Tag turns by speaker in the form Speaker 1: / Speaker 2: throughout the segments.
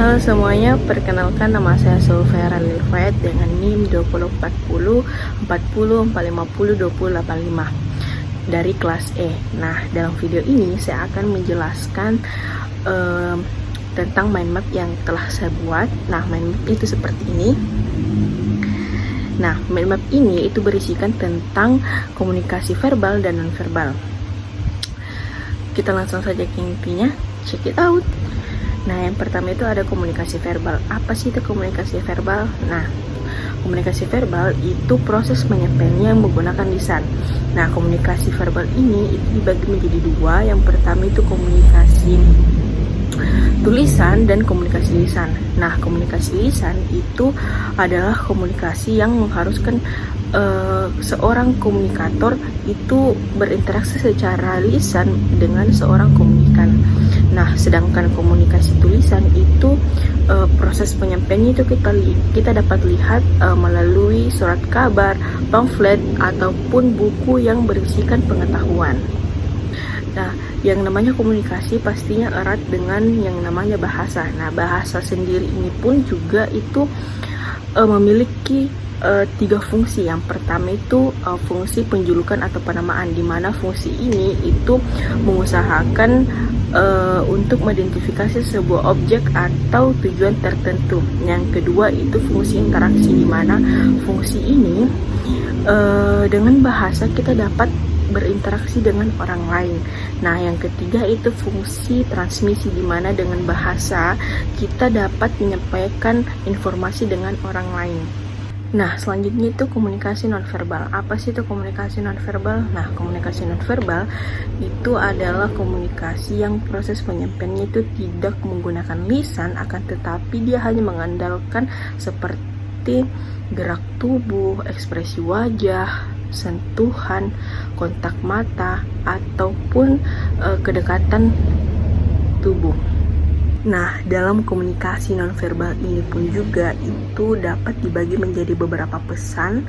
Speaker 1: Halo semuanya, perkenalkan nama saya Sulfera Lilfayat dengan NIM 2040 40 450 2085 dari kelas E. Nah, dalam video ini saya akan menjelaskan tentang mind map yang telah saya buat. Nah, mind map itu seperti ini. Nah, mind map ini itu berisikan tentang komunikasi verbal dan non-verbal. Kita langsung saja ke intinya, check it out. Nah, yang pertama itu ada komunikasi verbal. Apa sih itu komunikasi verbal? Nah, komunikasi verbal itu proses penyampaiannya yang menggunakan lisan. Nah, komunikasi verbal ini itu dibagi menjadi dua. Yang pertama itu komunikasi tulisan dan komunikasi lisan. Nah, komunikasi lisan itu adalah komunikasi yang mengharuskan seorang komunikator itu berinteraksi secara lisan dengan seorang komunikan. Nah, sedangkan komunikasi tulisan itu proses penyampaiannya itu kita dapat lihat melalui surat kabar, pamflet ataupun buku yang berisikan pengetahuan. Nah, yang namanya komunikasi pastinya erat dengan yang namanya bahasa. Nah, bahasa sendiri ini pun juga itu memiliki tiga fungsi. Yang pertama itu fungsi penjulukan atau penamaan, di mana fungsi ini itu mengusahakan untuk mengidentifikasi sebuah objek atau tujuan tertentu. Yang kedua itu fungsi interaksi, di mana fungsi ini dengan bahasa kita dapat berinteraksi dengan orang lain. Nah, yang ketiga itu fungsi transmisi, di mana dengan bahasa kita dapat menyampaikan informasi dengan orang lain. Nah, selanjutnya itu komunikasi nonverbal. Apa sih itu komunikasi nonverbal? Nah, komunikasi nonverbal itu adalah komunikasi yang proses penyampaiannya itu tidak menggunakan lisan, akan tetapi dia hanya mengandalkan seperti gerak tubuh, ekspresi wajah, sentuhan, kontak mata, ataupun kedekatan tubuh. Nah, dalam komunikasi nonverbal ini pun juga itu dapat dibagi menjadi beberapa pesan.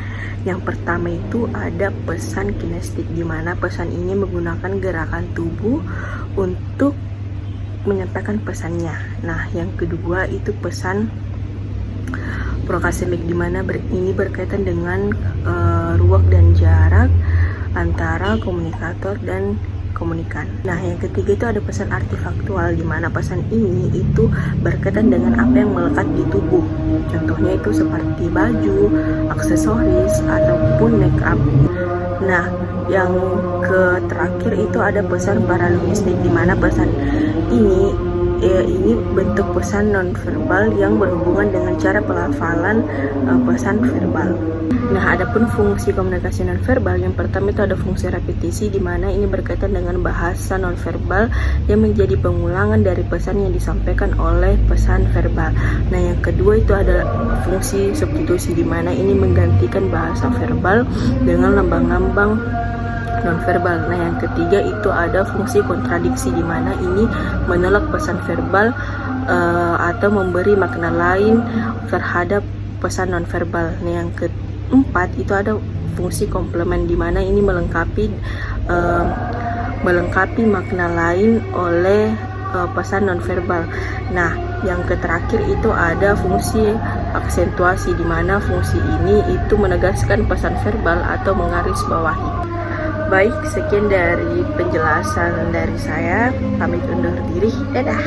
Speaker 1: Yang pertama itu ada pesan kinestik, di mana pesan ini menggunakan gerakan tubuh untuk menyampaikan pesannya. Nah, yang kedua itu pesan prokasemik, di mana ini berkaitan dengan ruang dan jarak antara komunikator dan komunikan. Nah, yang ketiga itu ada pesan artifaktual, di mana pesan ini itu berkaitan dengan apa yang melekat di tubuh. Contohnya itu seperti baju, aksesoris, ataupun make up. Nah, yang terakhir itu ada pesan paralinguistik, di mana pesan ini bentuk pesan nonverbal yang berhubungan dengan cara pelafalan pesan verbal. Nah, adapun fungsi komunikasi nonverbal, yang pertama itu ada fungsi repetisi, di mana ini berkaitan dengan bahasa nonverbal yang menjadi pengulangan dari pesan yang disampaikan oleh pesan verbal. Nah, yang kedua itu ada fungsi substitusi, di mana ini menggantikan bahasa verbal dengan lambang-lambang nonverbal. Nah, yang ketiga itu ada fungsi kontradiksi, di mana ini menolak pesan verbal atau memberi makna lain terhadap pesan nonverbal. Nah, yang keempat itu ada fungsi komplement, di mana ini melengkapi makna lain oleh pesan nonverbal. Nah, yang terakhir itu ada fungsi aksentuasi, di mana fungsi ini itu menegaskan pesan verbal atau menggarisbawahi. Baik, sekian dari penjelasan dari saya. Pamit undur diri. Dadah.